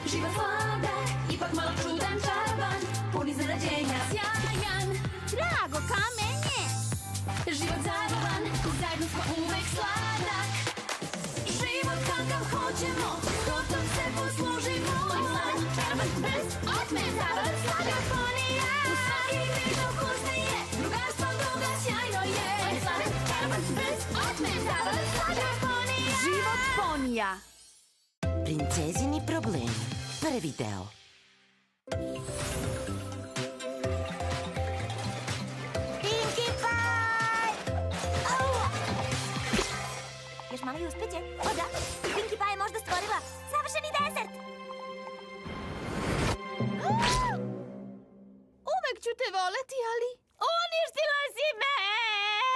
Život sladak, ipak malo čudan, čaroban, pun iznenađenja, sjajan. Drago, kamenje! Život zabavan, zajedno smo uvek sladak. Život kakav hoćemo, totom se poslužimo. On je sladak, čaroban, brz, otmen, zabavan, sladak, ponija. U svaki vid ukusnije, drugarstvo druga sjajno je. On je sladak, čaroban, brz, otmen, zabavan, sladak, ponija. Život ponija. Princezini problemi. Prvi deo. Pinkie Pie! Još malo i uspeće. O da, Pinkie Pie je možda stvorila savršeni desert. Uvek ću te voleti, ali uništila si me!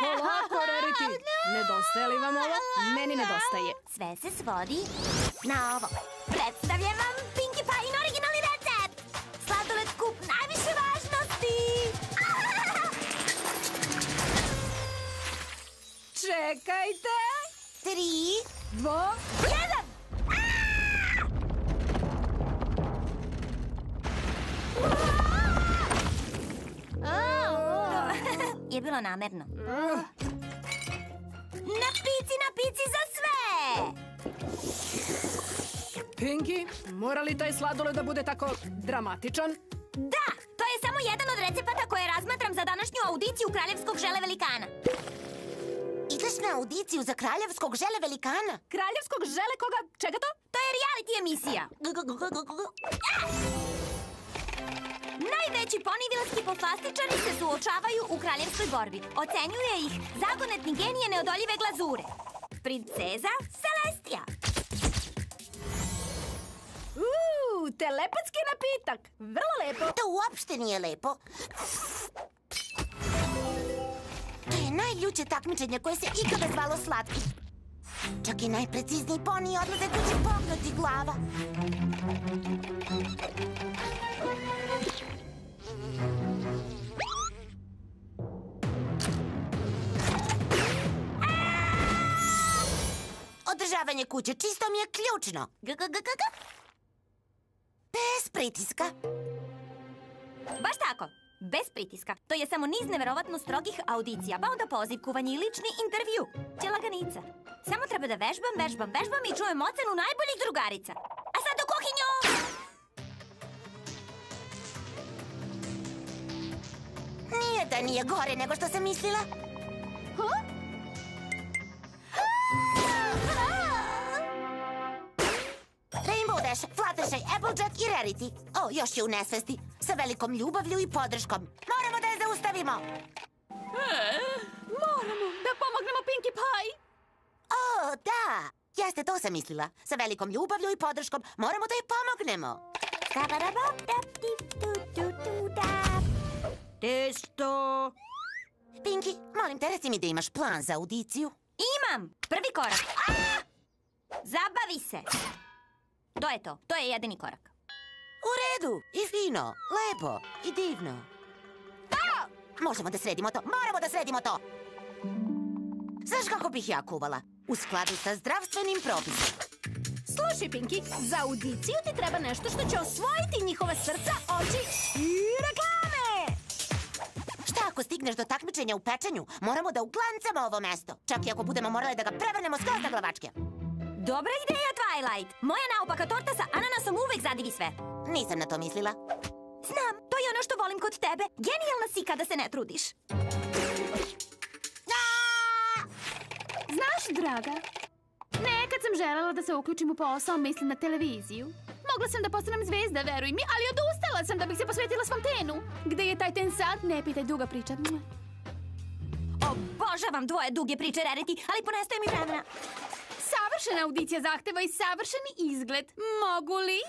Polako, Rarity. Nedostaje li vam ovo? Meni nedostaje. Sve se svodi na ovo. Predstavljam vam Pinkie Pie-in originalni recept. Sladoled skup najviše važnosti. Čekajte. 3, 2, 1. Je bilo namerno. Na pici za sve! Pinkie, mora li taj sladoled da bude tako dramatičan? Da, to je samo jedan od recepata koje razmatram za današnju audiciju Kraljevskog žele velikana. ideš na audiciju za Kraljevskog žele velikana? Kraljevskog žele koga? Čega to? To je reality emisija. Najveći ponivilski poslastičari se suočavaju u kraljevskoj borbi. Ocenjuje ih zagonetni genije neodoljive glazure. Princeza Celestija. Telepatski napitak. Vrlo lepo. To uopšte nije lepo. To je najljuće takmičenje koje se ikada zvalo slatki. Čak i najprecizniji poniji odlaze kući pognuti glava. Održavanje kuće čisto mi je ključno. Bez pritiska. Baš tako. Bez pritiska. To je samo niz neverovatno strogih audicija, pa onda poziv, kuvanje i lični intervju. Će laganica. Samo treba da vežbam i čujem ocenu najboljih drugarica. A sad u kuhinju! Nije da nije gore nego što sam mislila. Rainbow Dash, Fluttershy, Applejack i Rarity. O, još je u nesvesti. Sa velikom ljubavlju i podrškom. Moramo da je zaustavimo. Moramo da pomognemo Pinkie Pie. O, da. Jeste, to sam mislila. Sa velikom ljubavlju i podrškom moramo da je pomognemo. Testo. Pinkie, molim te, reci mi da imaš plan za audiciju. Imam! Prvi korak. Zabavi se. To je to. To je jedini korak. U redu. I fino. Lepo. I divno. Da! Možemo da sredimo to. Moramo da sredimo to. Znaš kako bih ja kuvala? U skladu sa zdravstvenim propisom. Slušaj, Pinkie, za audiciju ti treba nešto što će osvojiti njihova srca, oči i reklame. Šta ako stigneš do takmičenja u pečenju? Moramo da uglancamo ovo mesto. Čak i ako budemo morali da ga prevrnemo skroz na glavačke. Dobra ideja, Twilight. Moja naopaka torta sa ananasom uvek zadivi sve. Nisam na to mislila. Znam, to je ono što volim kod tebe. Genijalna si kada se ne trudiš. Znaš, draga, nekad sam želela da se uključim u posao, mislim na televiziju. Mogla sam da postanem zvezda, veruj mi, ali odustala sam da bih se posvetila svom tenu. Gde je taj ten sad? Ne pitaj, duga priča. Obožavam dvoje duge priče, Rarity, ali ponestaje mi vremena. Savršena audicija zahteva i savršeni izgled. Mogu li?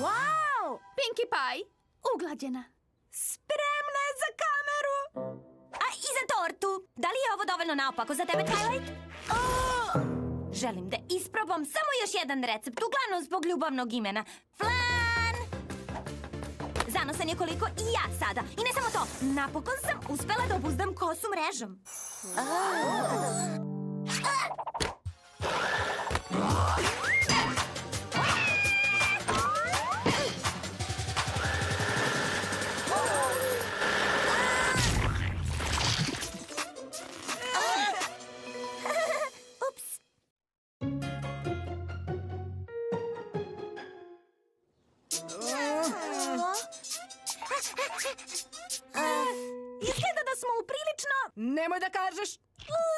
Wow! Pinkie Pie, uglađena. Spremna je za kameru! A i za tortu! Da li je ovo dovoljno naopako za tebe, Twilight? Želim da isprobam samo još jedan recept, uglavnom zbog ljubavnog imena. Flan! Zanosan je koliko i ja sada. I ne samo to, napokon sam uspela da obuzdam kosu mrežom. u prilično, nemoj da kažeš,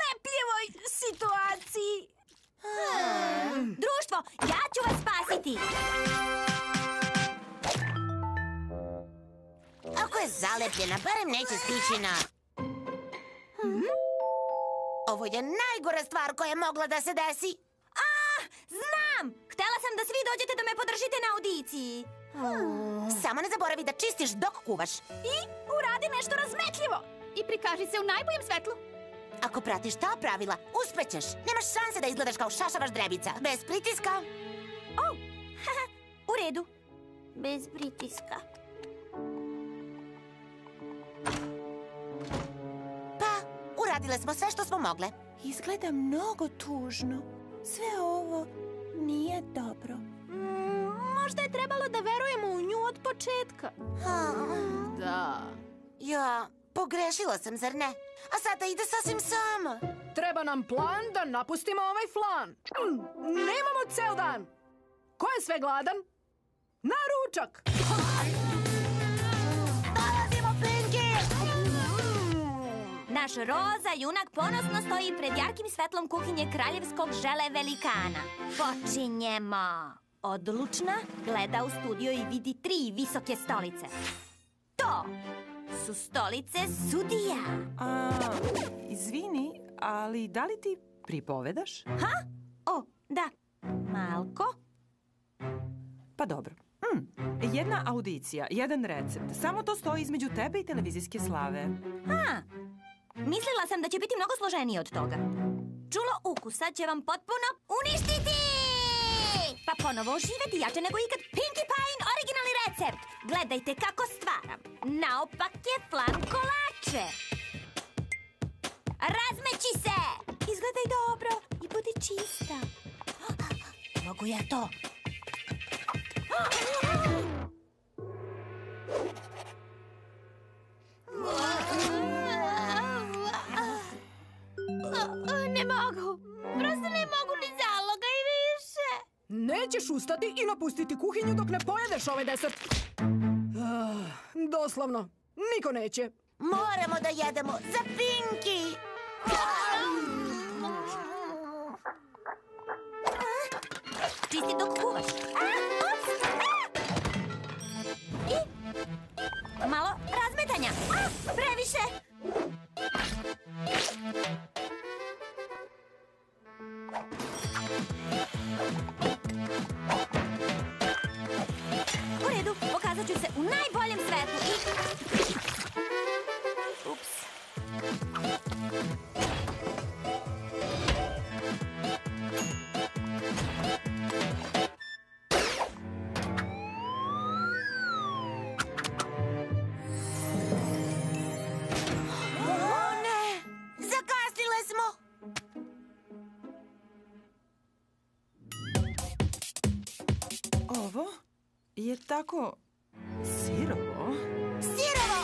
lepljivoj situaciji. Društvo, ja ću vas spasiti. Ako je zalepljena, barem neće stići na... Ovo je najgora stvar koja je mogla da se desi. Znam! Htela sam da svi dođete da me podržite na audiciji. Samo ne zaboravi da čistiš dok kuvaš. I uradi nešto razmetljivo. I prikaži se u najboljem svetlu. Ako pratiš ta pravila, uspećeš. Nemaš šanse da izgledaš kao šašavaš drebica. Bez pritiska. U redu. Bez pritiska. Pa, uradile smo sve što smo mogle. Izgleda mnogo tužno. Sve ovo nije dobro. Možda je trebalo da verujemo u nju od početka. Da. Ja, pogrešila sam, zar ne? A sada ide sasvim sama. Treba nam plan da napustimo ovaj flan. Nemamo ceo dan. Ko je sve gladan? Na ručak! Dolazimo, Pinky! Naš roza junak ponosno stoji pred jarkim svetlom kuhinje kraljevskog žele velikana. Počinjemo! Odlučna gleda u studio i vidi 3 visoke stolice. To su stolice sudija. Izvini, ali da li ti pripovedaš? O, da. Malko? Pa dobro. Jedna audicija, jedan recept. Samo to stoji između tebe i televizijske slave. Mislila sam da će biti mnogo složenije od toga. Čulo ukusa će vam potpuno uništiti! Pa ponovo oživeti jače nego ikad Pinkie Pie originalni recept. Gledajte kako stvaram. Naopake flan kolače. Razmeći se! Izgledaj dobro i budi čista. Mogu ja to? Ne mogu. Prosto ne mogu ni zaloga i više. Nećeš ustati i napustiti kuhinju dok ne pojedeš ovaj desert. Doslovno, niko neće. Moramo da jedemo za Pinky! Čisti dok kuvaš. I malo razmetanja. Previše. U redu, pokazat ću se u najboljem svetlu. Ups. Ovo je tako sirovo. Sirovo!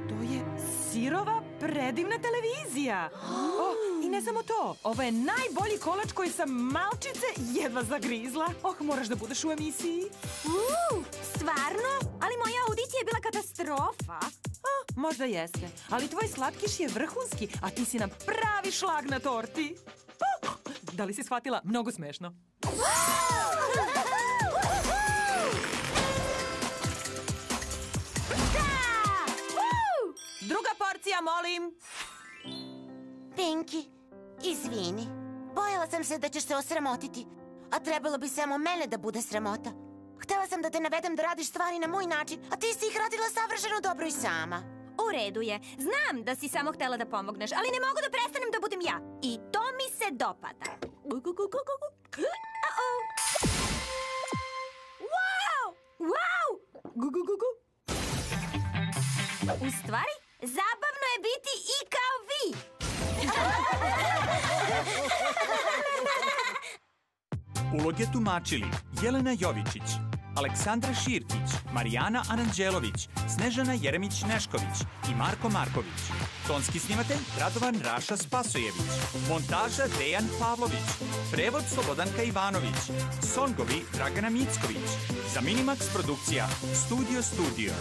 To je sirova predivna televizija. I ne samo to. Ovo je najbolji kolač koji sam malčice jedva zagrizla. Moraš da budeš u emisiji. Stvarno? Ali moja audicija je bila katastrofa. Možda jeste. Ali tvoj slatkiš je vrhunski, a ti si nam pravi šlag na torti. Da li si shvatila? Mnogo smešno. Druga porcija, molim. Pinky, izvini. Bojala sam se da ćeš se osramotiti. A trebalo bi samo mene da bude sramota. Htela sam da te navedem da radiš stvari na moj način, a ti si ih radila savršeno dobro i sama. U redu je. Znam da si samo htela da pomogneš, ali ne mogu da prestanem da budem ja. I to mi se dopada. Wow! Wow! U stvari, zabavno je biti i kao vi. Uloge tumačili Jelena Jovičić, Aleksandra Širkić, Marijana Aranđelović, Snežana Jeremić-Nešković i Marko Marković. Tonski snimatelj Radovan Raša Spasojević. Montaža Dejan Pavlović. Prevod Slobodanka Ivanović. Songovi Dragana Micković. Za Minimax produkcija Studio.